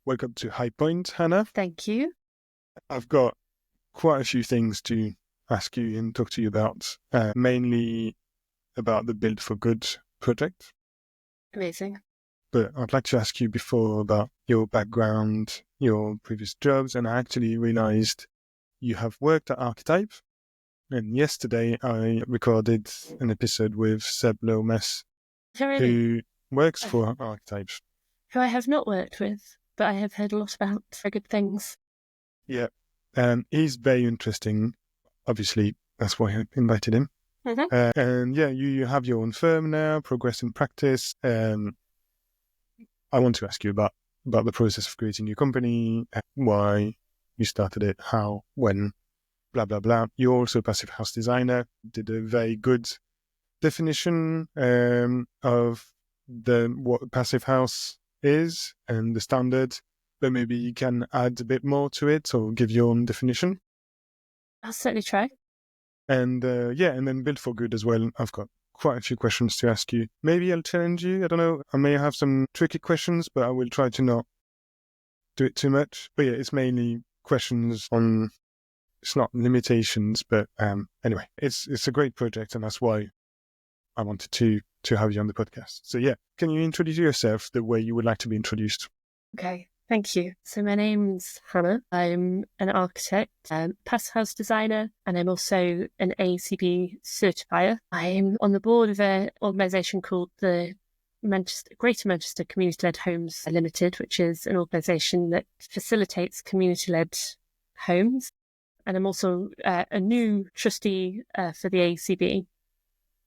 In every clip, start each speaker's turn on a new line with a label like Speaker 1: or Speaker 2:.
Speaker 1: Welcome to High Point, Hannah.
Speaker 2: Thank you.
Speaker 1: I've got quite a few things to ask you and talk to you about, mainly about the Build for Good project.
Speaker 2: Amazing.
Speaker 1: But I'd like to ask you before about your background, your previous jobs, and I actually realized you have worked at Archetype. And yesterday I recorded an episode with Seb Lomas, who works for Archetype.
Speaker 2: Who I have not worked with, but I have heard a lot about very good things.
Speaker 1: Yeah, he's very interesting. Obviously, that's why I invited him.
Speaker 2: Mm-hmm.
Speaker 1: And yeah, you have your own firm now, Progress in Practice. I want to ask you about the process of creating your company, why you started it, how, when, blah, blah, blah. You're also a Passivhaus designer, did a very good definition of what Passivhaus is and the standard, but maybe you can add a bit more to it or give your own definition.
Speaker 2: I'll certainly try.
Speaker 1: And and then Build for Good as well. I've got quite a few questions to ask you. Maybe I'll challenge you. I don't know. I may have some tricky questions, but I will try to not do it too much. But yeah, it's mainly questions on, it's not limitations, but anyway, it's a great project, and that's why I wanted to have you on the podcast. So yeah, can you introduce yourself the way you would like to be introduced?
Speaker 2: Okay, thank you. So my name's Hannah. I'm an architect, Passivhaus designer, and I'm also an ACB certifier. I'm on the board of an organisation called the Greater Manchester Community-Led Homes Limited, which is an organisation that facilitates community-led homes. And I'm also a new trustee for the ACB.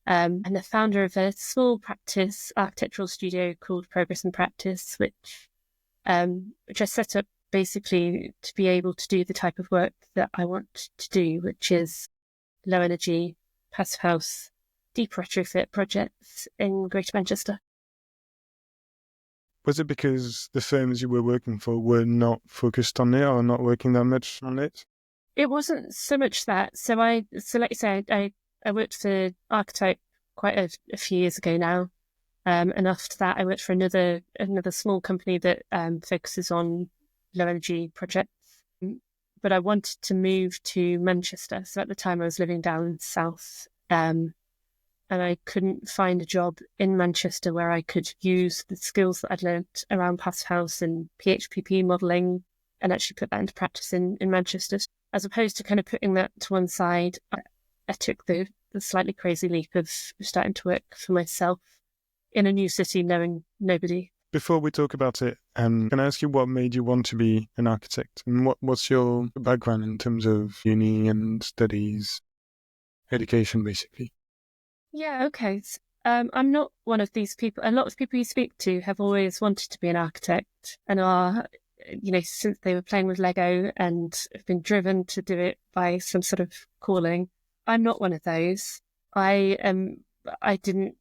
Speaker 2: And the founder of a small practice architectural studio called Progress in Practice, which I set up basically to be able to do the type of work that I want to do, which is low energy, Passivhaus, deep retrofit projects in Greater Manchester.
Speaker 1: Was it because the firms you were working for were not focused on it or not working that much on it?
Speaker 2: It wasn't so much that. So like you said, I worked for Archetype quite a few years ago now. And after that, I worked for another small company that focuses on low energy projects. But I wanted to move to Manchester. So at the time I was living down south, and I couldn't find a job in Manchester where I could use the skills that I'd learnt around Passivhaus and PHPP modelling and actually put that into practice in Manchester. As opposed to kind of putting that to one side, I took the slightly crazy leap of starting to work for myself in a new city, knowing nobody.
Speaker 1: Before we talk about it, can I ask you what made you want to be an architect? And what's your background in terms of uni and studies, education, basically?
Speaker 2: Yeah, okay. I'm not one of these people. A lot of people you speak to have always wanted to be an architect and are, since they were playing with Lego and have been driven to do it by some sort of calling. I'm not one of those. I didn't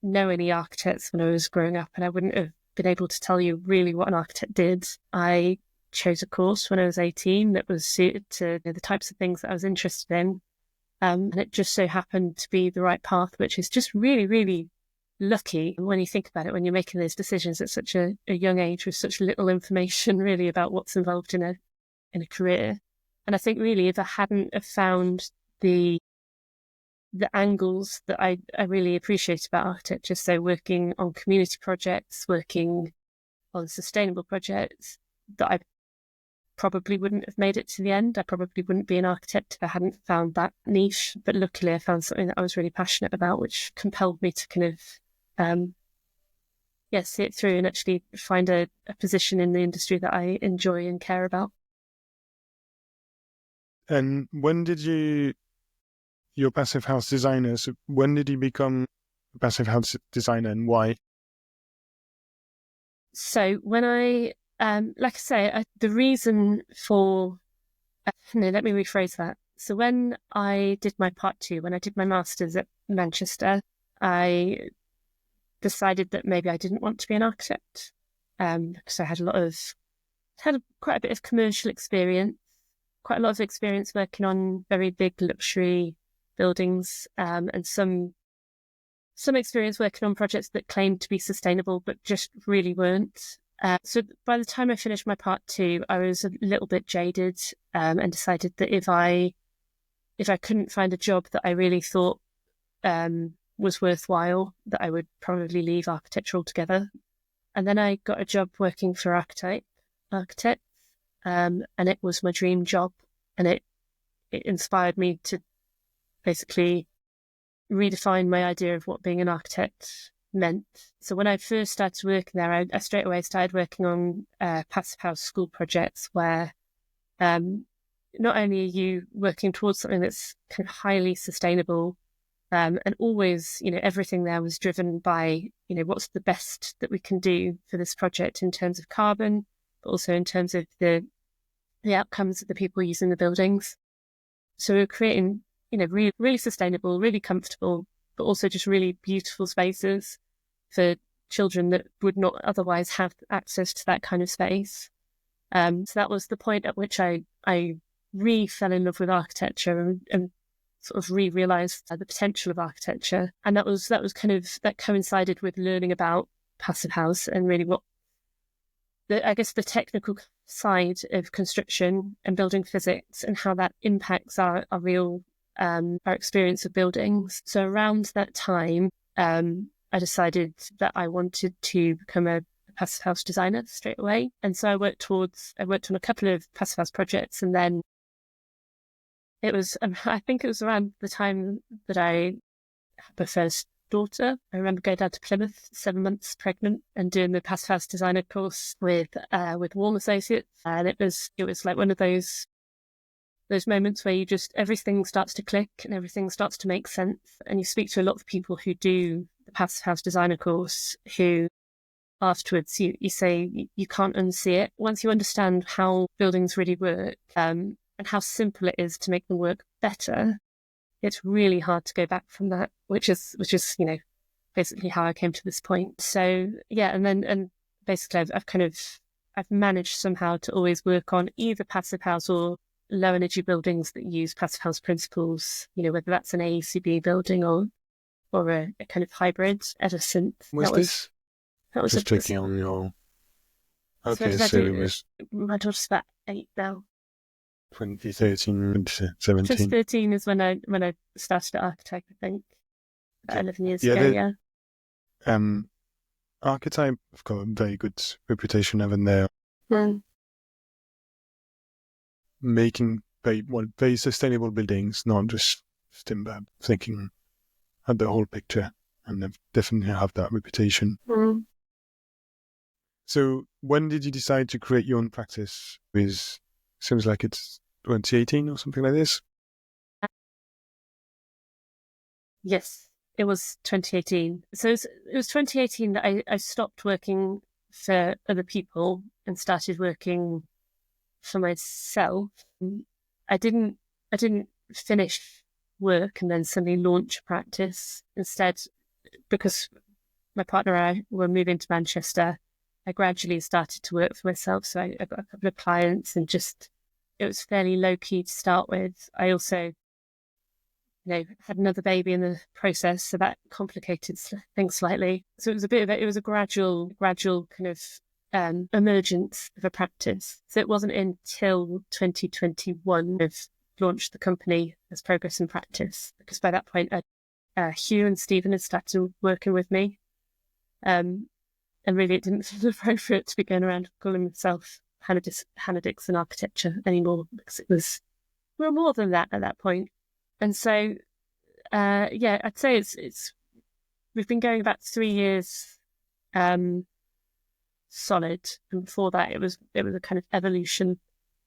Speaker 2: know any architects when I was growing up, and I wouldn't have been able to tell you really what an architect did. I chose a course when I was 18 that was suited to the types of things that I was interested in. And it just so happened to be the right path, which is just really, really lucky when you think about it, when you're making those decisions at such a young age with such little information really about what's involved in a career. And I think really if I hadn't have found the angles that I really appreciate about architecture, so working on community projects, working on sustainable projects, that I probably wouldn't have made it to the end. I probably wouldn't be an architect if I hadn't found that niche. But luckily I found something that I was really passionate about, which compelled me to kind of see it through and actually find a position in the industry that I enjoy and care about.
Speaker 1: And when did your Passivhaus designer, so when did you become a Passivhaus designer and why?
Speaker 2: So when I, like I say, the reason for, let me rephrase that. So when I did my part 2, when I did my master's at Manchester, I decided that maybe I didn't want to be an architect, because I had quite a bit of commercial experience, quite a lot of experience working on very big luxury buildings, and some experience working on projects that claimed to be sustainable but just really weren't. So by the time I finished my part 2, I was a little bit jaded, and decided that if I couldn't find a job that I really thought was worthwhile, that I would probably leave architecture altogether. And then I got a job working for architects, and it was my dream job, and it inspired me to basically redefine my idea of what being an architect meant. So when I first started working there, I straight away started working on Passivhaus school projects where not only are you working towards something that's kind of highly sustainable, and always, everything there was driven by, what's the best that we can do for this project in terms of carbon, but also in terms of the outcomes of the people using the buildings. So we're creating, really, really sustainable, really comfortable, but also just really beautiful spaces for children that would not otherwise have access to that kind of space. So that was the point at which I fell in love with architecture and sort of realised the potential of architecture. And that coincided with learning about Passivhaus and really what the technical side of construction and building physics and how that impacts our real our experience of buildings. So around that time, I decided that I wanted to become a Passivhaus designer straight away. And so I worked on a couple of Passivhaus projects, and then it was, I think it was around the time that I had my first daughter. I remember going down to Plymouth, 7 months pregnant, and doing the Passivhaus designer course with Warm Associates. And it was like one of those moments where everything starts to click and everything starts to make sense. And you speak to a lot of people who do the Passivhaus designer course who afterwards you say you can't unsee it. Once you understand how buildings really work, and how simple it is to make them work better, it's really hard to go back from that, which is basically how I came to this point. So yeah, and basically I've managed somehow to always work on either Passivhaus or low energy buildings that use Passivhaus principles, whether that's an AECB building or a kind of hybrid ever since.
Speaker 1: That was just checking on your. Okay,
Speaker 2: so
Speaker 1: it was.
Speaker 2: My daughter's about 8 now.
Speaker 1: 2013, 2017.
Speaker 2: 2013 is when I started at architect, I think. About 11 years ago, yeah.
Speaker 1: Archetype have got a very good reputation even there. Making very sustainable buildings, not just timber, thinking at the whole picture, and they definitely have that reputation. So when did you decide to create your own practice? Seems like it's 2018 or something like this.
Speaker 2: Yes, it was 2018. So it was 2018 that I stopped working for other people and started working for myself. I didn't finish work and then suddenly launch a practice. Instead, because my partner and I were moving to Manchester, I gradually started to work for myself. So I got a couple of clients, and it was fairly low key to start with. I also, had another baby in the process, so that complicated things slightly. So it was a gradual kind of emergence of a practice. So it wasn't until 2021 I've launched the company as Progress in Practice, because by that point Hugh and Stephen had started working with me, and really it didn't feel appropriate to be going around calling myself Hannah Dixon Architecture anymore, because we were more than that at that point. And so I'd say it's we've been going about 3 years solid, and before that it was a kind of evolution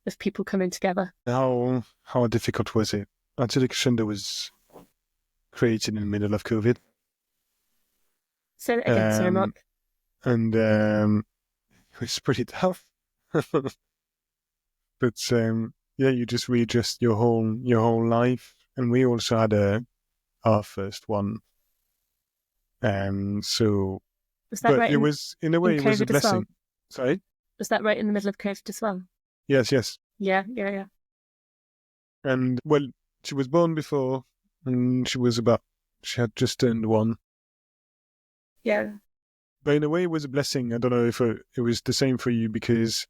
Speaker 2: of people coming together.
Speaker 1: How difficult was it? Introduction that was created in the middle of COVID.
Speaker 2: Say that again, sorry, Marc.
Speaker 1: And it was pretty tough. But you just readjust your whole life, and we also had our first one. So,
Speaker 2: was that right?
Speaker 1: It was in a way it was a blessing. Well? Sorry,
Speaker 2: was that right in the middle of COVID as well?
Speaker 1: Yes.
Speaker 2: Yeah.
Speaker 1: And well, she was born before, and she had just turned 1.
Speaker 2: Yeah.
Speaker 1: But in a way, it was a blessing. I don't know if it was the same for you, because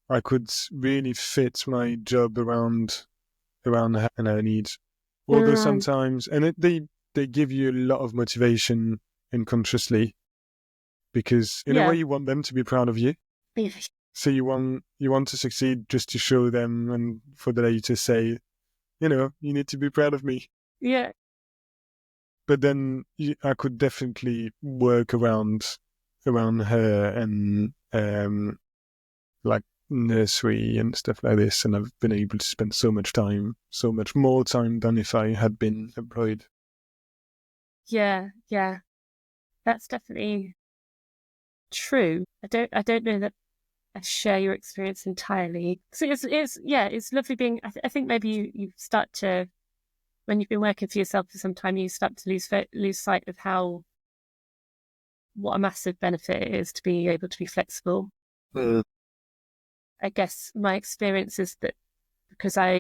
Speaker 1: I could really fit my job around her and her needs. Although sometimes, and they give you a lot of motivation unconsciously, because in a way you want them to be proud of you.
Speaker 2: Yeah.
Speaker 1: So you want to succeed just to show them, and for them to say, you need to be proud of me.
Speaker 2: Yeah.
Speaker 1: But then I could definitely work around her and like nursery and stuff like this, and I've been able to spend so much more time than if I had been employed.
Speaker 2: Yeah, that's definitely true. I don't know that I share your experience entirely. So it's lovely being. I think maybe you start to, when you've been working for yourself for some time, you start to lose sight of what a massive benefit it is to be able to be flexible. I guess my experience is that because I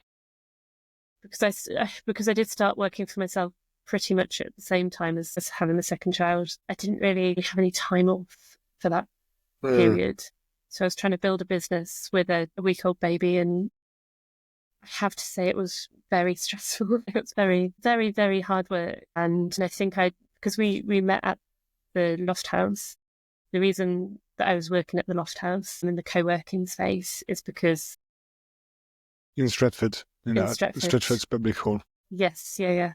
Speaker 2: did start working for myself pretty much at the same time as having the second child, I didn't really have any time off for that period. So I was trying to build a business with a week-old baby, and I have to say it was very stressful. It was very, very, very hard work. And I think because we met at the Loft House, the reason that I was working at the Loft House and in the co-working space is because...
Speaker 1: In Stratford. Stratford's public hall.
Speaker 2: Yes, yeah.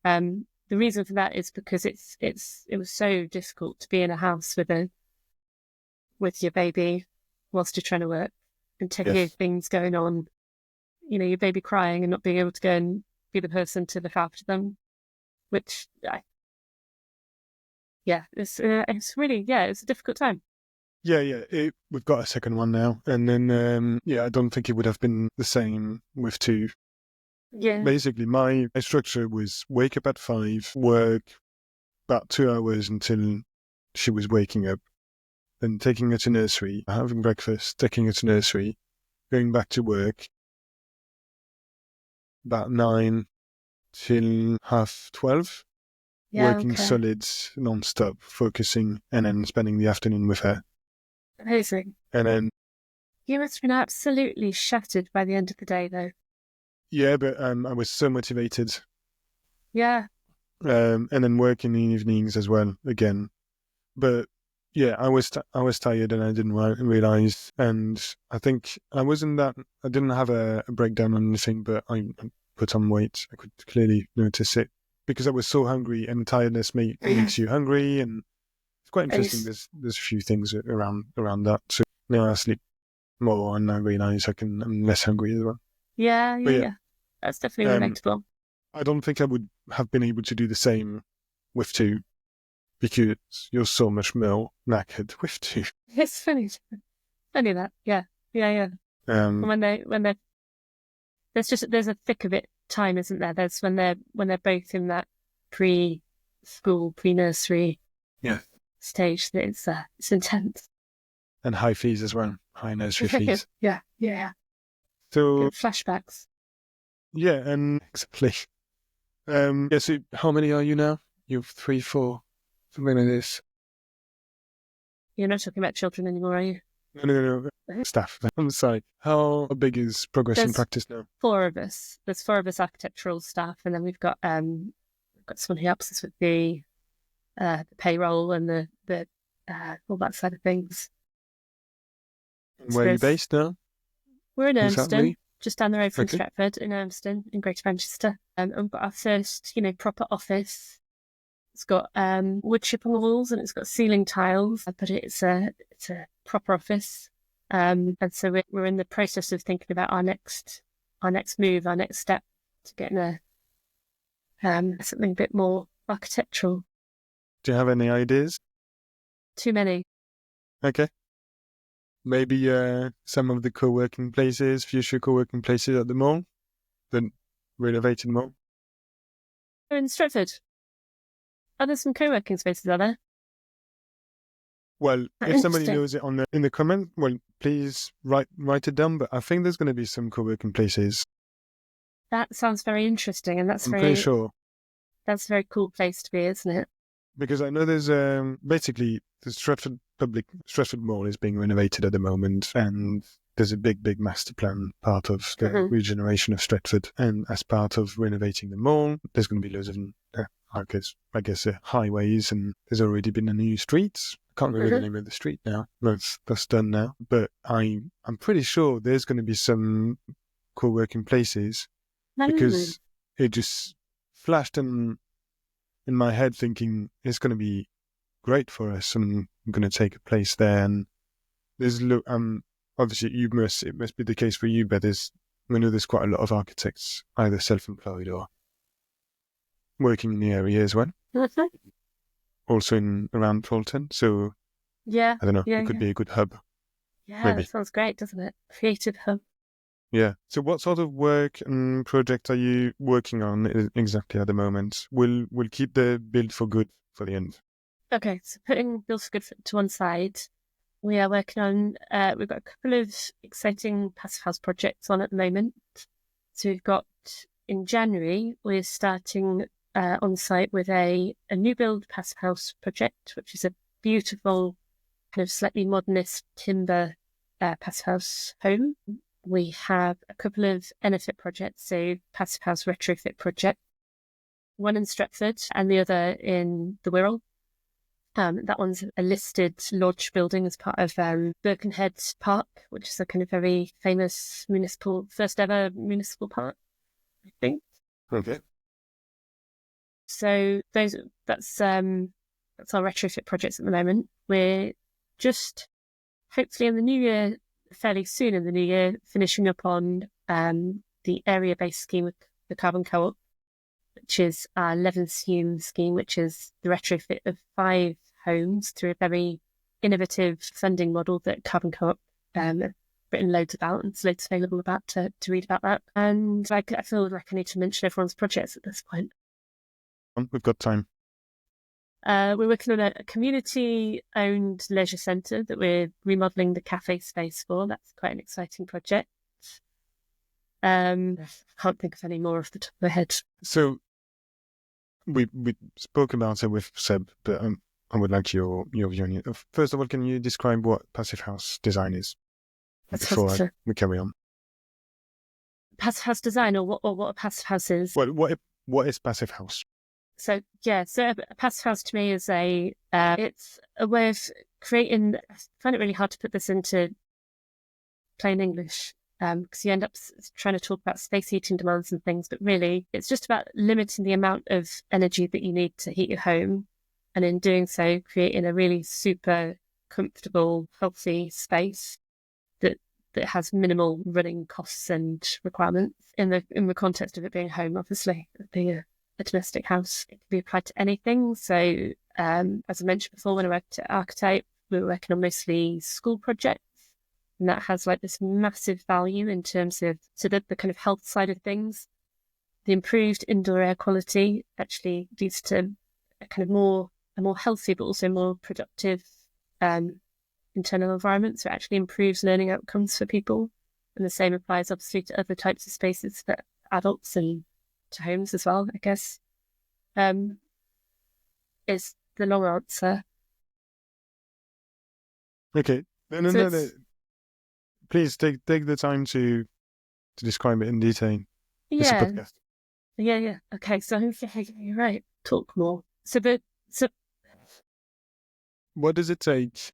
Speaker 2: The reason for that is because it was so difficult to be in a house with your baby whilst you're trying to work, and to hear things going on, your baby crying and not being able to go and be the person to look after them, which it's really, it's a difficult time.
Speaker 1: We've got a second one now, and then I don't think it would have been the same with two. Basically my structure was wake up at 5, work about 2 hours until she was waking up, then taking her to nursery, having breakfast, taking her to nursery, going back to work about 9 till 12:30, working solids non-stop, focusing, and then spending the afternoon with her.
Speaker 2: Amazing.
Speaker 1: And then
Speaker 2: you must have been absolutely shattered by the end of the day, though.
Speaker 1: Yeah, but I was so motivated.
Speaker 2: Yeah.
Speaker 1: And then work in the evenings as well again. But yeah, I was tired and I didn't realize. And I think I didn't have a breakdown or anything, but I put on weight. I could clearly notice it because I was so hungry, and tiredness makes you hungry, and it's quite interesting. There's a few things around that. So now I sleep more and I realize I'm less hungry as well.
Speaker 2: Yeah. That's definitely relatable.
Speaker 1: I don't think I would have been able to do the same with two, because you're so much more knackered with two.
Speaker 2: It's funny that, yeah. When they're there's a thick of it time, isn't there? There's when they're both in that pre-school, pre-nursery stage that it's intense.
Speaker 1: And high fees as well, high nursery fees.
Speaker 2: Yeah.
Speaker 1: So
Speaker 2: flashbacks.
Speaker 1: Yeah, and exactly. So how many are you now? You're 3, 4, something like this.
Speaker 2: You're not talking about children anymore, are you?
Speaker 1: No. Staff. I'm sorry. How big is Progress in Practice now?
Speaker 2: 4 of us. There's 4 of us architectural staff, and then we've got someone who helps us with the payroll and the all that side of things.
Speaker 1: Where are you based now?
Speaker 2: We're in Urmston, just down the road from Stratford, in Urmston, in Greater Manchester. And we've got our first, proper office. It's got wood chip on the walls, and it's got ceiling tiles, but it's a proper office. And so we're in the process of thinking about our next move, our next step to getting something a bit more architectural.
Speaker 1: Do you have any ideas?
Speaker 2: Too many.
Speaker 1: Okay. Maybe some of the future co-working places at the mall, the renovated mall.
Speaker 2: We're in Stratford. Are there some co-working spaces, are there?
Speaker 1: Well, if somebody knows it in the comment, well, please write it down. But I think there's going to be some co-working places.
Speaker 2: That sounds very interesting, and I'm
Speaker 1: pretty sure.
Speaker 2: That's a very cool place to be, isn't it?
Speaker 1: because I know there's basically the Stratford Mall is being renovated at the moment, and there's a big master plan part of the regeneration of Stratford, and as part of renovating the mall, there's going to be loads of I guess highways, and there's already been a new street. I can't remember the name of the street now. That's done now, but I'm pretty sure there's going to be some co-working places, because it just flashed in my head thinking it's going to be great for us, and I'm going to take a place there. And there's obviously it must be the case for you, but I know there's quite a lot of architects either self-employed or working in the area as well. Also around Trollton, so
Speaker 2: yeah,
Speaker 1: I don't know,
Speaker 2: it
Speaker 1: could be a good hub.
Speaker 2: Yeah,
Speaker 1: maybe.
Speaker 2: That sounds great, doesn't it? Creative hub.
Speaker 1: Yeah. So what sort of work and project are you working on exactly at the moment? We'll keep the build for good for the end.
Speaker 2: Okay, so putting build for good to one side, we are working on, we've got a couple of exciting Passivhaus projects on at the moment. So we've got, in January, we're starting on site with a new build Passivhaus project, which is a beautiful, kind of slightly modernist timber Passivhaus home. We have a couple of Enefit projects, so Passivhaus Retrofit project, one in Stratford and the other in the Wirral. That one's a listed lodge building as part of Birkenhead Park, which is a kind of very famous first ever municipal park, I think.
Speaker 1: Okay.
Speaker 2: So that's our retrofit projects at the moment. We're just hopefully in the new year, fairly soon in the new year, finishing up on the area-based scheme with the Carbon Co-op, which is our Levenshulme scheme, which is the retrofit of 5 homes through a very innovative funding model that Carbon Co-op written loads about, and there's loads available about to read about that. And I feel like I need to mention everyone's projects at this point.
Speaker 1: We've got time.
Speaker 2: We're working on a community-owned leisure centre that we're remodelling the cafe space for. That's quite an exciting project. I can't think of any more off the top of my head.
Speaker 1: So we spoke about it with Seb, but I would like your view on it. First of all, can you describe what Passivhaus design is before we carry on?
Speaker 2: Passivhaus design, or what a Passivhaus is?
Speaker 1: Well, what is Passivhaus?
Speaker 2: So a Passivhaus to me is it's a way of creating. I find it really hard to put this into plain English, because you end up trying to talk about space heating demands and things, but really it's just about limiting the amount of energy that you need to heat your home, and in doing so creating a really super comfortable, healthy space that has minimal running costs and requirements in the context of it being home. Obviously, being a domestic house, it can be applied to anything. So as I mentioned before, when I worked at Archetype, we were working on mostly school projects. And that has like this massive value in terms of the kind of health side of things. The improved indoor air quality actually leads to a kind of a more healthy but also more productive internal environment. So it actually improves learning outcomes for people. And the same applies obviously to other types of spaces for adults and to homes as well, I guess. Is the long answer.
Speaker 1: Okay. No. Please take the time to describe it in detail.
Speaker 2: Yeah.
Speaker 1: It's a podcast.
Speaker 2: Yeah. Okay, so you're right. Talk more. So
Speaker 1: what does it take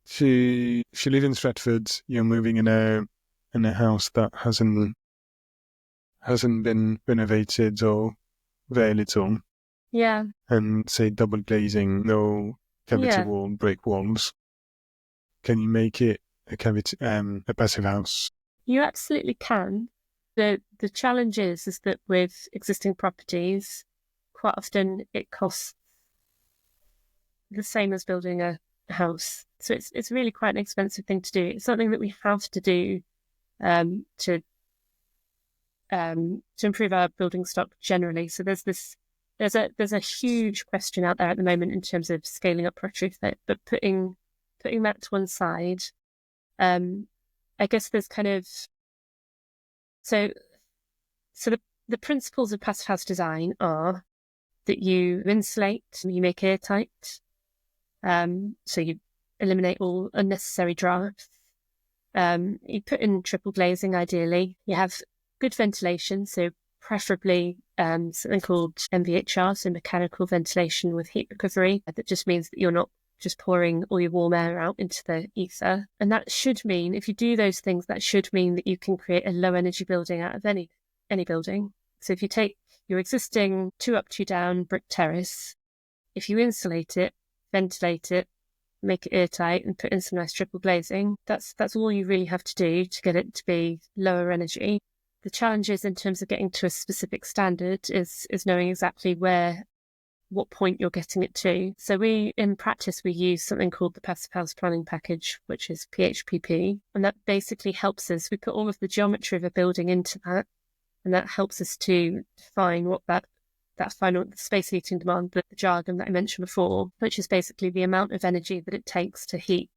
Speaker 1: to, if you live in Stratford, you're moving in a house that hasn't been renovated or very little.
Speaker 2: Yeah.
Speaker 1: And say double glazing, no cavity wall, brick walls. Can you make it a Passivhaus?
Speaker 2: You absolutely can. The challenge is that with existing properties, quite often it costs the same as building a house. So it's really quite an expensive thing to do. It's something that we have to do to improve our building stock generally. So there's a huge question out there at the moment in terms of scaling up retrofit, but putting that to one side, I guess there's kind of so the principles of Passivhaus design are that you insulate, you make airtight. So you eliminate all unnecessary drafts. You put in triple glazing, ideally. You have good ventilation, so preferably something called MVHR, so mechanical ventilation with heat recovery. That just means that you're not just pouring all your warm air out into the ether. And that should mean, if you do those things, that should mean that you can create a low energy building out of any building. So if you take your existing 2 up, 2 down brick terrace, if you insulate it, ventilate it, make it airtight and put in some nice triple glazing, that's all you really have to do to get it to be lower energy. The challenges in terms of getting to a specific standard is knowing exactly what point you're getting it to. So in practice, we use something called the Passivhaus planning package, which is PHPP. And that basically helps us. We put all of the geometry of a building into that. And that helps us to define what that final space heating demand, the jargon that I mentioned before, which is basically the amount of energy that it takes to heat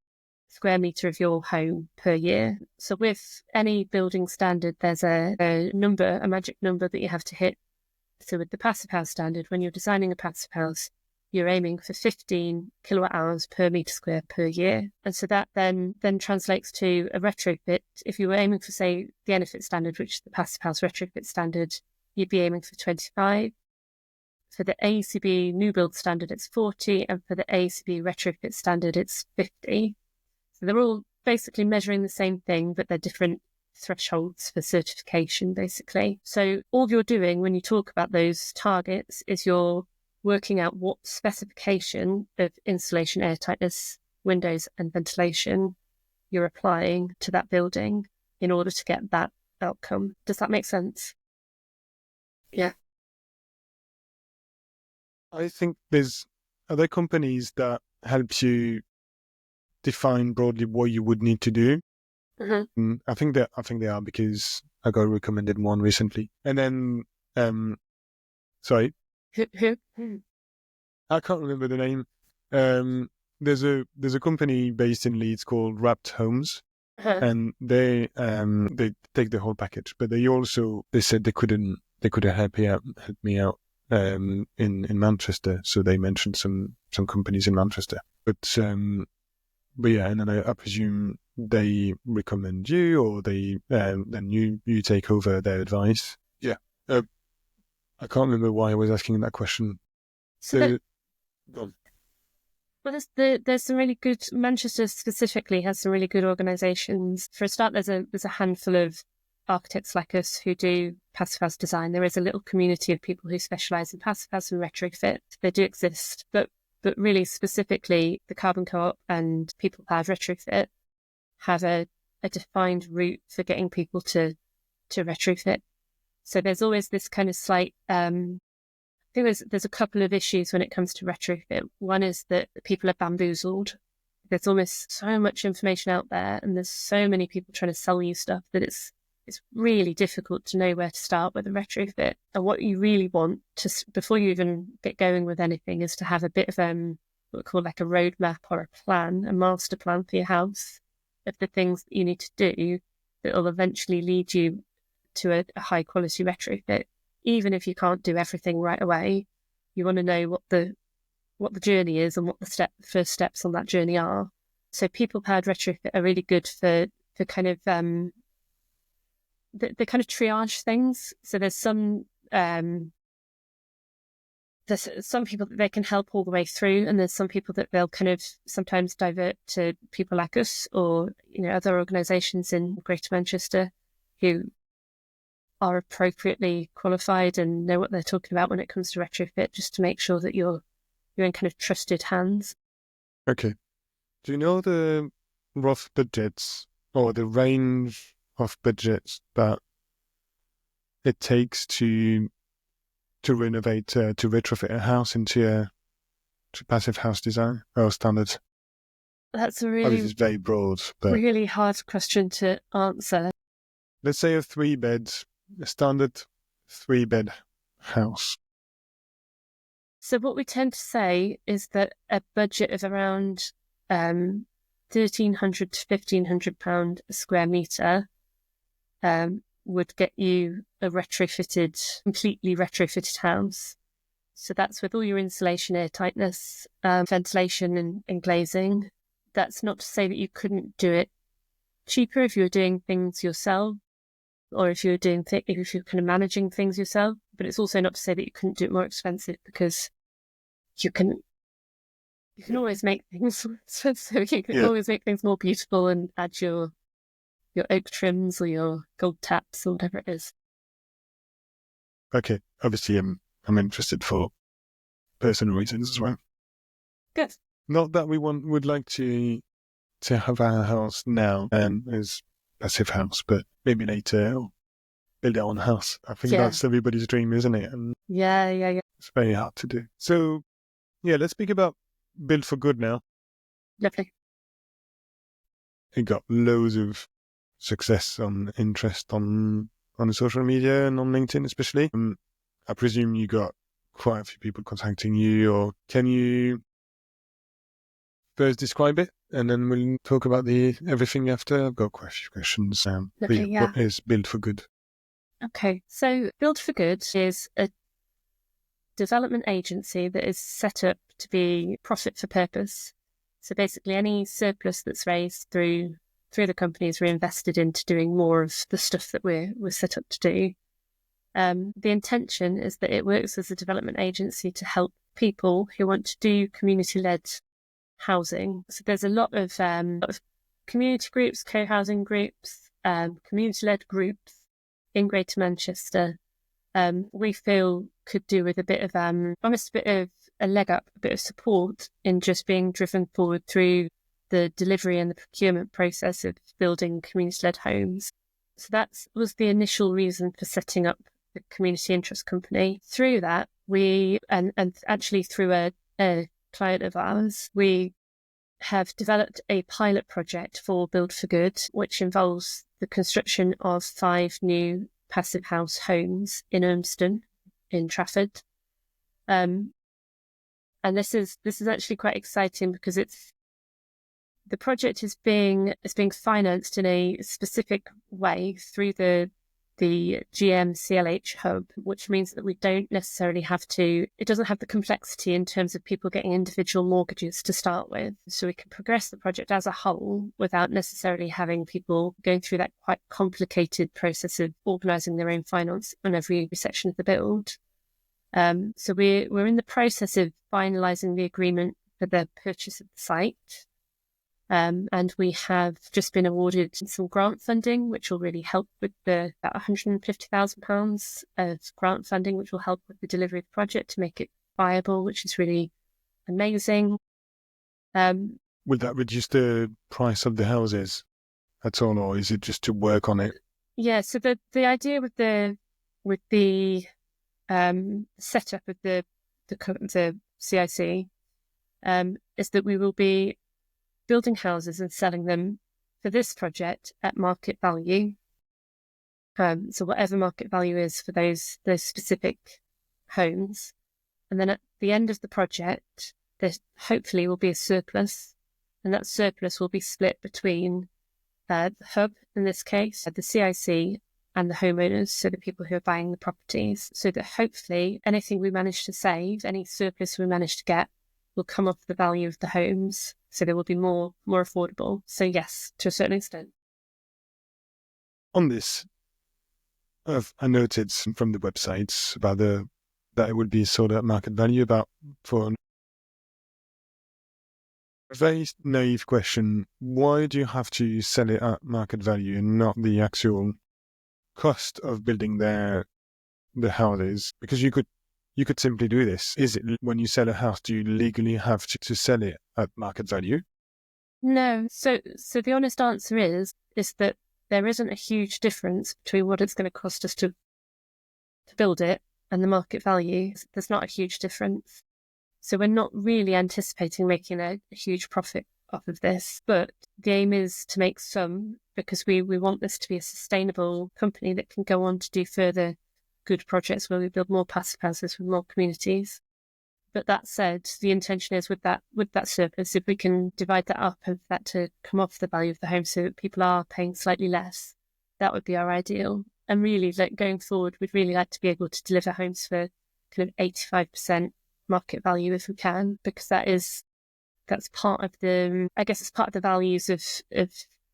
Speaker 2: a square metre of your home per year. So with any building standard, there's a magic number that you have to hit. So with the Passivhaus standard, when you're designing a Passivhaus, you're aiming for 15 kilowatt hours per metre square per year. And so that then translates to a retrofit. If you were aiming for, say, the Enefit standard, which is the Passivhaus retrofit standard, you'd be aiming for 25. For the AECB new build standard, it's 40. And for the AECB retrofit standard, it's 50. So they're all basically measuring the same thing, but they're different thresholds for certification, basically. So all you're doing when you talk about those targets is you're working out what specification of insulation, airtightness, windows and ventilation you're applying to that building in order to get that outcome. Does that make sense? Yeah.
Speaker 1: I think are there companies that help you define broadly what you would need to do?
Speaker 2: Mm-hmm.
Speaker 1: I think they are, because I got recommended one recently. And then, sorry, I can't remember the name. There's a company based in Leeds called Wrapped Homes, and they take the whole package. But they said they couldn't help me out in Manchester. So they mentioned some companies in Manchester. But yeah, and then I presume they recommend you, or they then you take over their advice. Yeah. I can't remember why I was asking that question.
Speaker 2: So there's some really good, Manchester specifically has some really good organisations. For a start, there's a handful of architects like us who do Passivhaus design. There is a little community of people who specialise in Passivhaus and retrofit. They do exist, but really specifically, the Carbon Co-op and People Powered Retrofit have a defined route for getting people to retrofit. So there's always this kind of slight, I think there's a couple of issues when it comes to retrofit. One is that people are bamboozled. There's almost so much information out there, and there's so many people trying to sell you stuff that it's really difficult to know where to start with a retrofit. And what you really want before you even get going with anything is to have a bit of what we call like a roadmap or a plan, a master plan for your house of the things that you need to do that will eventually lead you to a high quality retrofit. Even if you can't do everything right away, you want to know what the journey is and what the first steps on that journey are. So People Powered Retrofit are really good for kind of they kind of triage things. So there's some people that they can help all the way through, and there's some people that they'll kind of sometimes divert to people like us or other organisations in Greater Manchester who are appropriately qualified and know what they're talking about when it comes to retrofit, just to make sure that you're in kind of trusted hands.
Speaker 1: Okay. Do you know the rough budgets or the range of budgets that it takes to renovate, to retrofit a house into Passivhaus design or standards?
Speaker 2: That's a
Speaker 1: Obviously, it's very broad, but
Speaker 2: really hard question to answer.
Speaker 1: Let's say a standard 3-bed house.
Speaker 2: So what we tend to say is that a budget of around £1,300 to £1,500 a square metre would get you a completely retrofitted house. So that's with all your insulation, airtightness, ventilation and glazing. That's not to say that you couldn't do it cheaper if you were doing things yourself, or if you were if you're kind of managing things yourself. But it's also not to say that you couldn't do it more expensive, because you can always make things more expensive. You can always make things more beautiful and add your oak trims or your gold taps or whatever it is.
Speaker 1: Okay, obviously I'm interested for personal reasons as well.
Speaker 2: Good.
Speaker 1: Not that we would like to have our house now as Passivhaus, but maybe later or build our own house. I think that's everybody's dream, isn't it? And
Speaker 2: yeah.
Speaker 1: It's very hard to do. So let's speak about Build for Good now.
Speaker 2: Lovely.
Speaker 1: It got loads of success interest on social media and on LinkedIn especially. I presume you got quite a few people contacting you, or can you first describe it and then we'll talk about everything after? I've got quite a few questions. What is Build for Good?
Speaker 2: Okay, so Build for Good is a development agency that is set up to be profit for purpose. So basically any surplus that's raised through the company is reinvested into doing more of the stuff that we're set up to do. The intention is that it works as a development agency to help people who want to do community-led housing. So there's a lot of community groups, co-housing groups, community-led groups in Greater Manchester. We feel could do with a bit of almost a bit of a leg up, a bit of support in just being driven forward through the delivery and the procurement process of building community-led homes. So that was the initial reason for setting up the community interest company. Through that, we, and actually through a client of ours, we have developed a pilot project for Build for Good, which involves the construction of 5 new Passivhaus homes in Urmston, in Trafford. And this is actually quite exciting because the project is being financed in a specific way through the GM CLH hub, which means that we don't necessarily it doesn't have the complexity in terms of people getting individual mortgages to start with. So we can progress the project as a whole without necessarily having people going through that quite complicated process of organising their own finance on every section of the build. So we're in the process of finalising the agreement for the purchase of the site. And we have just been awarded some grant funding, which will really help with about £150,000 of grant funding, which will help with the delivery of the project to make it viable, which is really amazing.
Speaker 1: Would that reduce the price of the houses at all, or is it just to work on it?
Speaker 2: Yeah, so the idea with the setup of the CIC is that we will be building houses and selling them for this project at market value. So whatever market value is for those specific homes. And then at the end of the project, there hopefully will be a surplus, and that surplus will be split between the hub, in this case, the CIC and the homeowners, so the people who are buying the properties, so that hopefully anything we manage to save, any surplus we manage to get, will come off the value of the homes, so they will be more affordable. So yes, to a certain extent.
Speaker 1: On this, I noted from the websites about that it would be sold at market value for a very naive question. Why do you have to sell it at market value and not the actual cost of building the houses? Because you could simply do this. Is it when you sell a house, do you legally have to sell it at market value?
Speaker 2: No. So the honest answer is that there isn't a huge difference between what it's going to cost us to build it and the market value. There's not a huge difference. So we're not really anticipating making a huge profit off of this, but the aim is to make some, because we want this to be a sustainable company that can go on to do further good projects where we build more passive houses with more communities. But that said, the intention is with that surplus, if we can divide that up and that to come off the value of the home so that people are paying slightly less, that would be our ideal. And really, going forward, we'd really like to be able to deliver homes for kind of 85% market value if we can, because that's part of it's part of the values of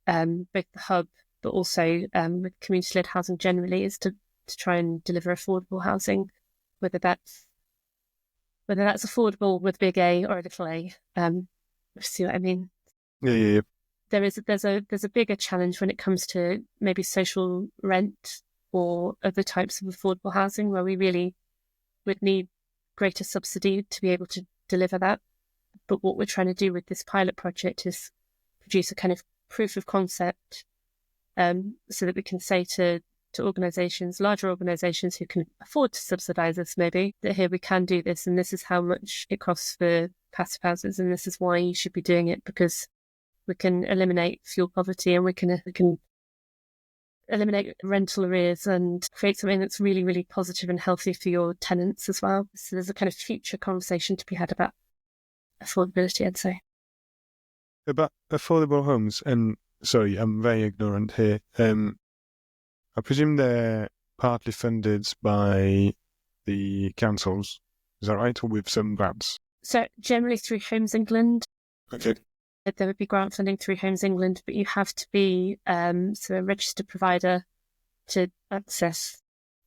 Speaker 2: both the hub, but also with community-led housing generally, is to try and deliver affordable housing, whether that's affordable with big A or a little a. See what I mean?
Speaker 1: Yeah.
Speaker 2: There's a bigger challenge when it comes to maybe social rent or other types of affordable housing, where we really would need greater subsidy to be able to deliver that. But what we're trying to do with this pilot project is produce a kind of proof of concept, so that we can say to organisations, larger organisations who can afford to subsidise us, maybe, that here we can do this, and this is how much it costs for passive houses, and this is why you should be doing it, because we can eliminate fuel poverty, and we can eliminate rental arrears and create something that's really, really positive and healthy for your tenants as well. So there's a kind of future conversation to be had about affordability, I'd say.
Speaker 1: About affordable homes, and sorry, I'm very ignorant here. I presume they're partly funded by the councils. Is that right? Or with some grants?
Speaker 2: So generally through Homes England.
Speaker 1: Okay.
Speaker 2: There would be grant funding through Homes England, but you have to be a registered provider to access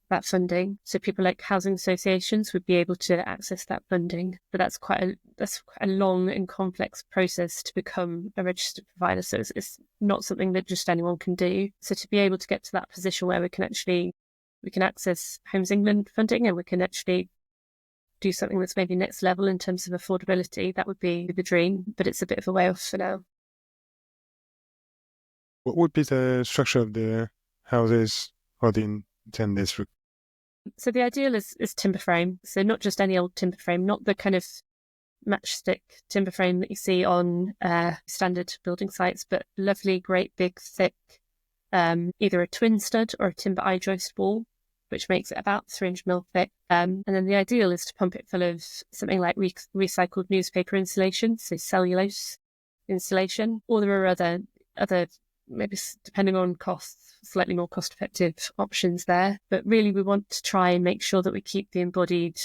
Speaker 2: that funding. So people like housing associations would be able to access that funding, but that's quite a long and complex process to become a registered provider. So it's not something that just anyone can do. So to be able to get to that position where we can access Homes England funding, and we can actually do something that's maybe next level in terms of affordability, that would be the dream, but it's a bit of a way off for now.
Speaker 1: What would be the structure of the houses or the intended?
Speaker 2: So the ideal is timber frame. So not just any old timber frame, not the kind of matchstick timber frame that you see on standard building sites, but lovely, great, big, thick, either a twin stud or a timber I-joist wall, which makes it about 300mm thick. And then the ideal is to pump it full of something like recycled newspaper insulation, so cellulose insulation, or there are other maybe, depending on costs, slightly more cost-effective options there. But really we want to try and make sure that we keep the embodied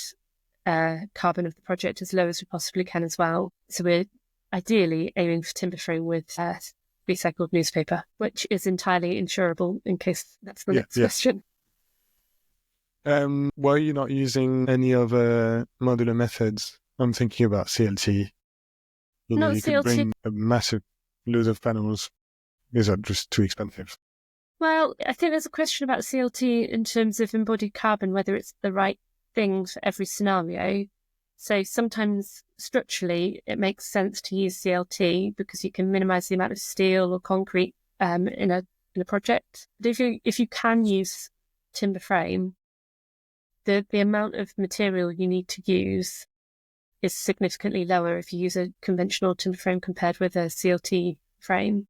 Speaker 2: carbon of the project as low as we possibly can as well. So we're ideally aiming for timber frame with recycled newspaper, which is entirely insurable, in case that's the next question.
Speaker 1: Why are you not using any other modular methods? I'm thinking about CLT. You
Speaker 2: CLT.
Speaker 1: could bring a massive load of panels. Is that just too expensive?
Speaker 2: Well, I think there's a question about CLT in terms of embodied carbon, whether it's the right thing for every scenario. So sometimes structurally it makes sense to use CLT because you can minimise the amount of steel or concrete in a project. But if you can use timber frame, the amount of material you need to use is significantly lower if you use a conventional timber frame compared with a CLT frame.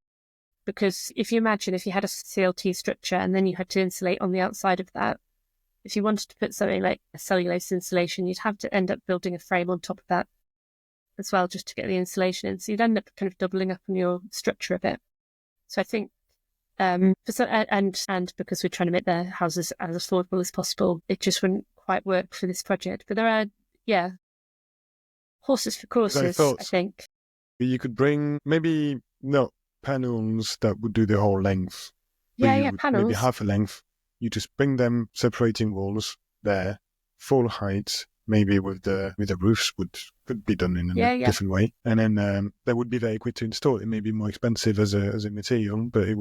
Speaker 2: Because if you imagine if you had a CLT structure and then you had to insulate on the outside of that, if you wanted to put something like a cellulose insulation, you'd have to end up building a frame on top of that as well, just to get the insulation in. So you'd end up kind of doubling up on your structure a bit. So I think, and because we're trying to make the houses as affordable as possible, it just wouldn't quite work for this project. But there are, horses for courses, I think.
Speaker 1: You could bring panels that would do the whole length.
Speaker 2: Panels.
Speaker 1: Maybe half a length. You just bring them separating walls there, full height, maybe with the roofs could be done in a different way. And then that would be very quick to install. It may be more expensive as a material, but it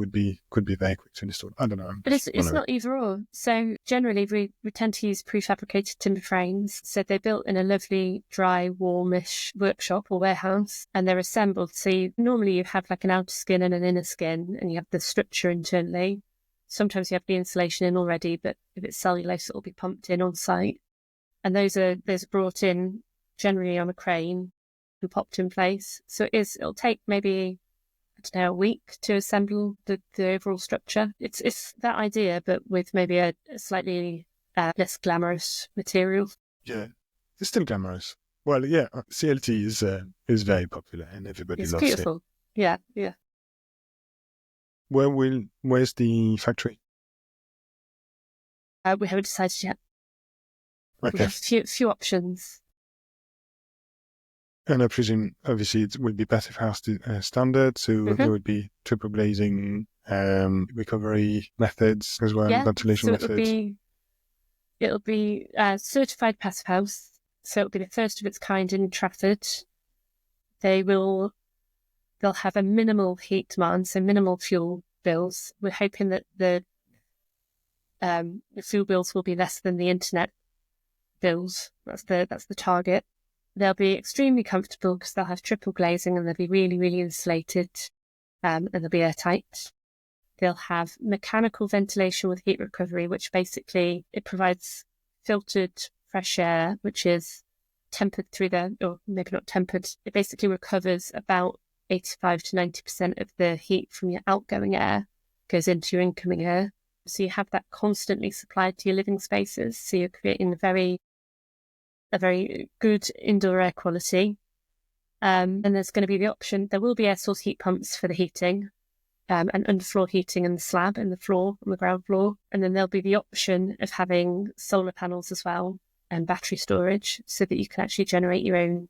Speaker 1: could be very quick to install. I don't know.
Speaker 2: But it's not either or. So generally we tend to use prefabricated timber frames. So they're built in a lovely, dry, warmish workshop or warehouse, and they're assembled. So normally you have like an outer skin and an inner skin, and you have the structure internally. Sometimes you have the insulation in already, but if it's cellulose, it'll be pumped in on site. And those are brought in generally on a crane and popped in place. So it'll take maybe, a week to assemble the overall structure. It's that idea, but with maybe a slightly less glamorous material.
Speaker 1: Yeah, it's still glamorous. Well, yeah, CLT is very popular and everybody loves it.
Speaker 2: It's beautiful. Yeah.
Speaker 1: Where's the factory?
Speaker 2: We haven't decided yet. We
Speaker 1: Okay.
Speaker 2: have few options.
Speaker 1: And I presume, obviously, it would be Passivhaus standard, so there would be triple glazing, recovery methods as well, ventilation
Speaker 2: so
Speaker 1: methods.
Speaker 2: it'll be certified Passivhaus. So it'll be the first of its kind in Trafford. They'll have a minimal heat demand, so minimal fuel bills. We're hoping that the fuel bills will be less than the internet bills. That's the target. They'll be extremely comfortable because they'll have triple glazing and they'll be really, really insulated, and they'll be airtight. They'll have mechanical ventilation with heat recovery, which basically it provides filtered fresh air, which is tempered through or maybe not tempered. It basically recovers about 85 to 90% of the heat from your outgoing air, goes into your incoming air. So you have that constantly supplied to your living spaces. So you're creating a very good indoor air quality. And there's going to be the option, there will be air source heat pumps for the heating, and underfloor heating in the slab, in the floor, on the ground floor. And then there'll be the option of having solar panels as well and battery storage so that you can actually generate your own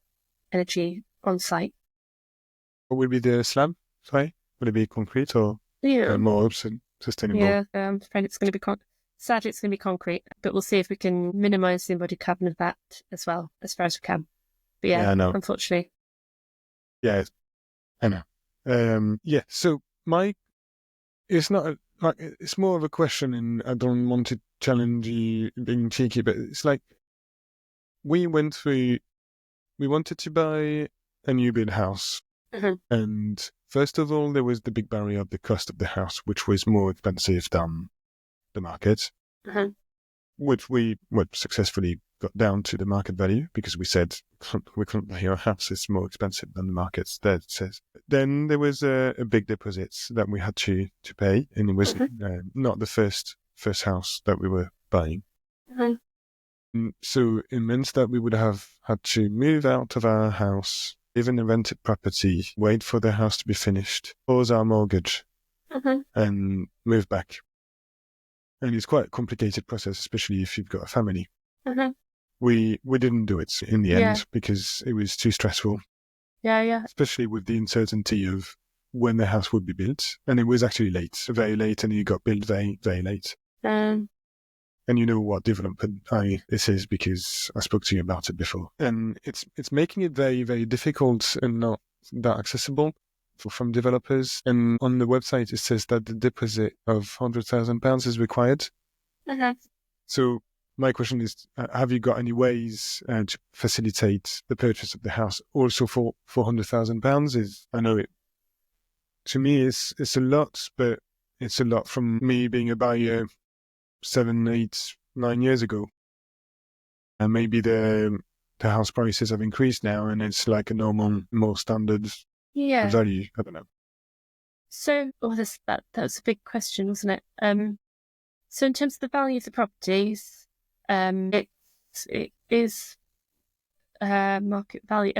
Speaker 2: energy on site.
Speaker 1: What would be the slab? Sorry? Would it be concrete or more sustainable?
Speaker 2: Yeah, I'm afraid it's going to be sadly, it's going to be concrete, but we'll see if we can minimise the embodied carbon of that as well, as far as we can. But yeah, unfortunately.
Speaker 1: Yeah, I know. So it's not it's more of a question, and I don't want to challenge you being cheeky, but it's like we wanted to buy a new build house. And first of all, there was the big barrier of the cost of the house, which was more expensive than the market, which we successfully got down to the market value because we said we couldn't buy your house, it's more expensive than the market that says. Then there was a big deposit that we had to pay, and it was not the first house that we were buying. So it meant that we would have had to move out of our house, live in a rented property, wait for the house to be finished, pause our mortgage, and move back. And it's quite a complicated process, especially if you've got a family. We didn't do it in the end because it was too stressful. Yeah. Especially with the uncertainty of when the house would be built. And it was actually very late, and it got built very, very late. And you know what development this is because I spoke to you about it before. And it's making it very, very difficult and not that accessible from developers. And on the website, it says that the deposit of £100,000 is required. So my question is, have you got any ways to facilitate the purchase of the house also for £400,000? I know to me, it's a lot, but it's a lot from me being a buyer 7, 8, 9 years ago. And maybe the house prices have increased now, and it's like a normal, more standard value. I don't know.
Speaker 2: So, that was a big question, wasn't it? So in terms of the value of the properties, it is market value.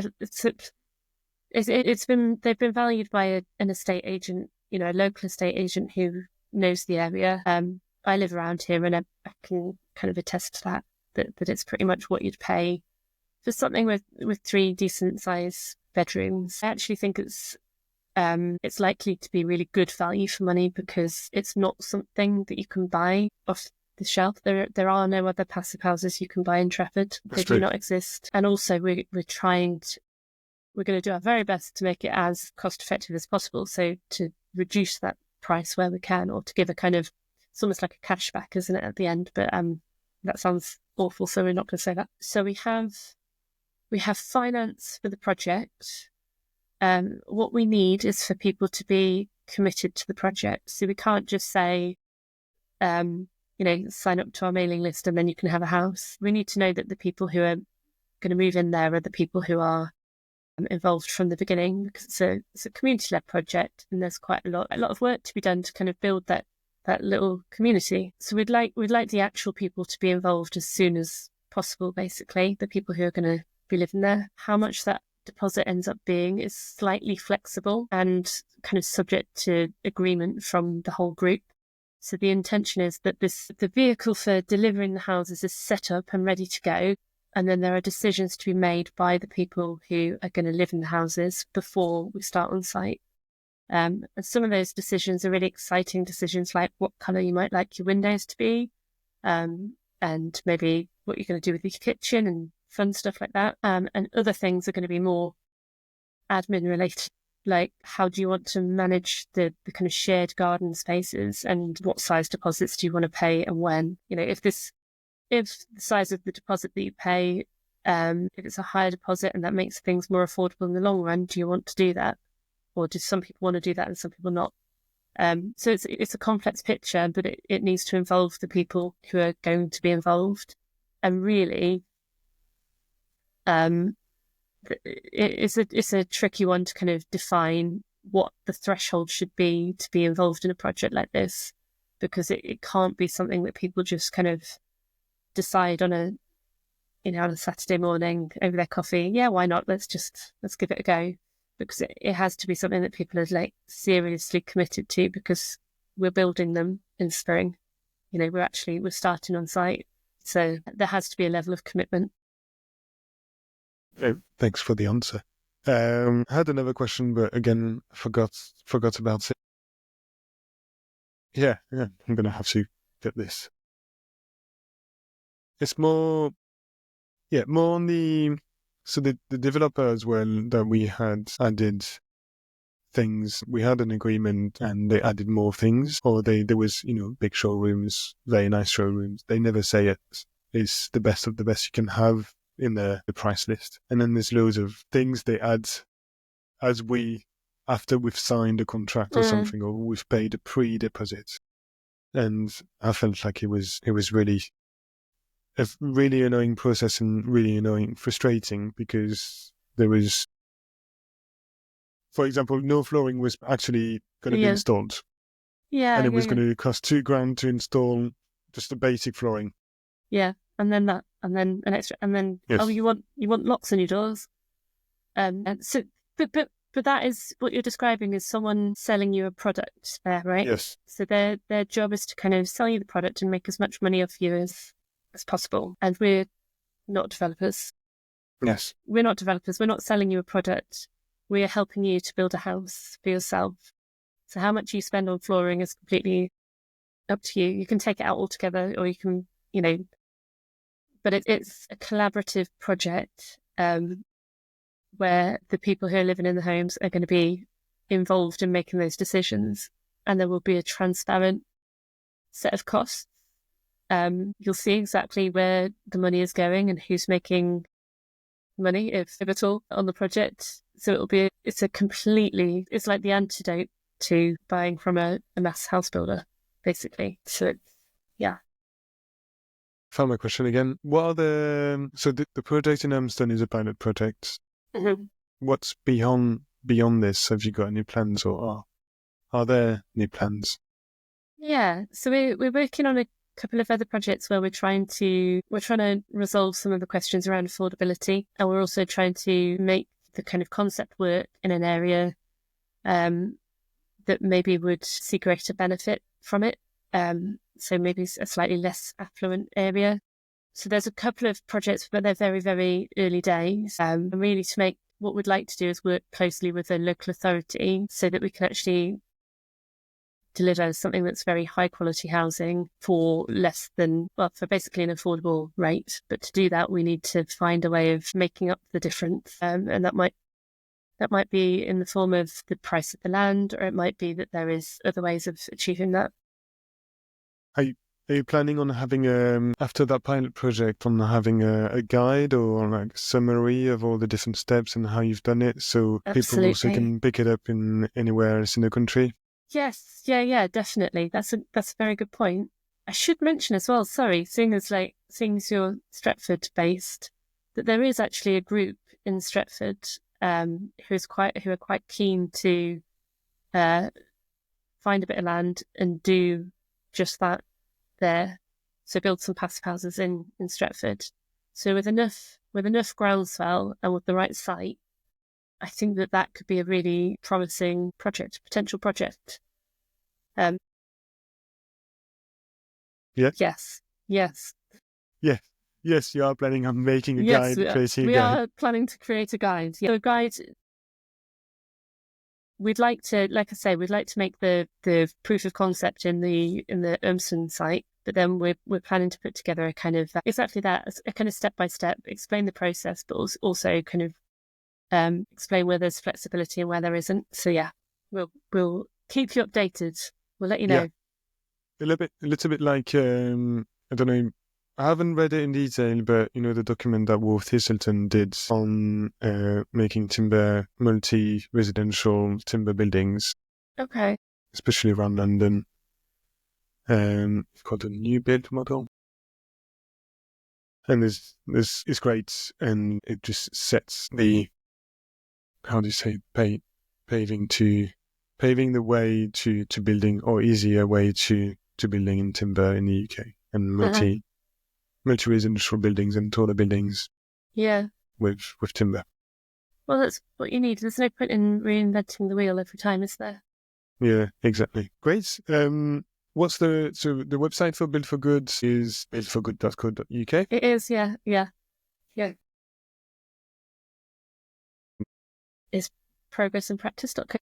Speaker 2: They've been valued by an estate agent, a local estate agent who knows the area. I live around here, and I can kind of attest to that it's pretty much what you'd pay for something with 3 decent size bedrooms. I actually think it's likely to be really good value for money because it's not something that you can buy off the shelf. There are no other passive houses you can buy in Trafford. They do not exist. And also we're going to do our very best to make it as cost effective as possible. So to reduce that price where we can, or to give a kind of, it's almost like a cashback, isn't it, at the end? But that sounds awful, so we're not going to say that. So we have finance for the project. What we need is for people to be committed to the project. So we can't just say, sign up to our mailing list and then you can have a house. We need to know that the people who are going to move in there are the people who are involved from the beginning, because it's a community-led project, and there's quite a lot of work to be done to kind of build that little community. So we'd like the actual people to be involved as soon as possible. Basically, the people who are going to be living there. How much that deposit ends up being is slightly flexible and kind of subject to agreement from the whole group. So the intention is that the vehicle for delivering the houses is set up and ready to go. And then there are decisions to be made by the people who are going to live in the houses before we start on site. And some of those decisions are really exciting decisions, like what colour you might like your windows to be, and maybe what you're going to do with your kitchen and fun stuff like that. And other things are going to be more admin related, like how do you want to manage the kind of shared garden spaces, and what size deposits do you want to pay and when? If the size of the deposit that you pay, if it's a higher deposit and that makes things more affordable in the long run, do you want to do that? Or do some people want to do that and some people not? So it's a complex picture, but it needs to involve the people who are going to be involved. And really, it's a tricky one to kind of define what the threshold should be to be involved in a project like this, because it can't be something that people just kind of decide on a Saturday morning over their coffee. Yeah, why not? Let's give it a go. Because it has to be something that people are like seriously committed to, because we're building them in spring. We're starting on site. So there has to be a level of commitment.
Speaker 1: Thanks for the answer. I had another question, but again, forgot about it. Yeah, I'm going to have to get this. It's more on the... So the developer as well, that we had added things, we had an agreement and they added more things, or there was, big showrooms, very nice showrooms. They never say it is the best of the best you can have in the price list. And then there's loads of things they add after we've signed a contract or something, or we've paid a pre-deposit. And I felt like it was really a really annoying process and really frustrating, because there was, for example, no flooring was actually going to be installed.
Speaker 2: Yeah.
Speaker 1: And it was going to cost $2,000 to install just the basic flooring.
Speaker 2: Yeah. And then that, and then an extra, and then,
Speaker 1: yes.
Speaker 2: you want locks on your doors. And so, but that is what you're describing is someone selling you a product there, right?
Speaker 1: Yes.
Speaker 2: So their job is to kind of sell you the product and make as much money off you as possible. And we're not developers.
Speaker 1: Yes.
Speaker 2: We're not developers. We're not selling you a product. We are helping you to build a house for yourself. So how much you spend on flooring is completely up to you. You can take it out altogether, or you can, but it's a collaborative project where the people who are living in the homes are going to be involved in making those decisions. And there will be a transparent set of costs. You'll see exactly where the money is going and who's making money, if at all, on the project. So it's like the antidote to buying from a mass house builder, basically. So
Speaker 1: Found my question again. What are the project in Amston is a pilot project.
Speaker 2: Mm-hmm.
Speaker 1: What's beyond this? Have you got any plans, or are there any plans?
Speaker 2: Yeah, so we're working on a couple of other projects where we're trying to resolve some of the questions around affordability, and we're also trying to make the kind of concept work in an area that maybe would see greater benefit from it. So maybe a slightly less affluent area. So there's a couple of projects, but they're very, very early days. And really what we'd like to do is work closely with a local authority so that we can actually deliver something that's very high quality housing for for basically an affordable rate. But to do that, we need to find a way of making up the difference. And that might be in the form of the price of the land, or it might be that there is other ways of achieving that.
Speaker 1: Are you planning on having after that pilot project, on having a guide or like a summary of all the different steps and how you've done it, so
Speaker 2: Absolutely.
Speaker 1: people also can pick it up in anywhere else in the country?
Speaker 2: Yes, yeah, definitely. That's a very good point. I should mention as well, sorry, seeing as you're Stretford based, that there is actually a group in Stretford who are quite keen to find a bit of land and do just that there. So build some passive houses in Stretford. So with enough groundswell and with the right site, I think that could be a really promising potential project.
Speaker 1: Yeah.
Speaker 2: Yes. Yes.
Speaker 1: Yeah. Yes, you are planning on making a
Speaker 2: Yes,
Speaker 1: guide, creating a
Speaker 2: we
Speaker 1: guide.
Speaker 2: are planning to create a guide. Yeah, a guide. We'd like to, like I say, we'd like to make the proof of concept in the Urmson site, but then we're planning to put together a kind of exactly that, a kind of step by step, explain the process, but also kind of explain where there's flexibility and where there isn't. So yeah, we'll keep you updated. We'll let you know.
Speaker 1: A little bit like I don't know. I haven't read it in detail, but you know the document that Wolf Thistleton did on making multi-residential timber buildings,
Speaker 2: Okay.
Speaker 1: especially around London. It's called the New Build model, and this is great, and it just sets the how do you say paving the way to building, or easier way to building in timber in the UK, and multi-residential buildings and taller buildings.
Speaker 2: Yeah.
Speaker 1: With timber.
Speaker 2: Well, that's what you need. There's no point in reinventing the wheel every time, is there?
Speaker 1: Yeah, exactly. Great. What's the website for Build for Good is buildforgood.co.uk.
Speaker 2: It is, yeah. Is progressandpractice.co.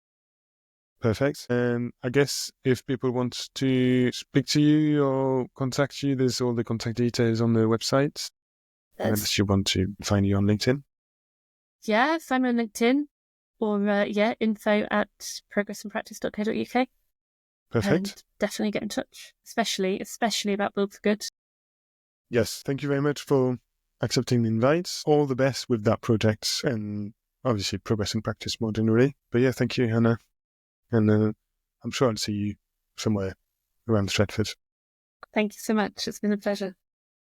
Speaker 1: Perfect. And I guess if people want to speak to you or contact you, there's all the contact details on the website. Unless you want to find you on LinkedIn.
Speaker 2: Yeah, find me on LinkedIn or info@progressandpractice.co.uk.
Speaker 1: Perfect.
Speaker 2: And definitely get in touch, especially about Build for Good.
Speaker 1: Yes, thank you very much for accepting the invite. All the best with that project and obviously Progress and Practice more generally. But yeah, thank you, Hannah. And I'm sure I'll see you somewhere around Stratford.
Speaker 2: Thank you so much. It's been a pleasure.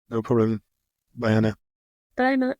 Speaker 1: No problem. Bye, Hannah.
Speaker 2: Bye, Marc.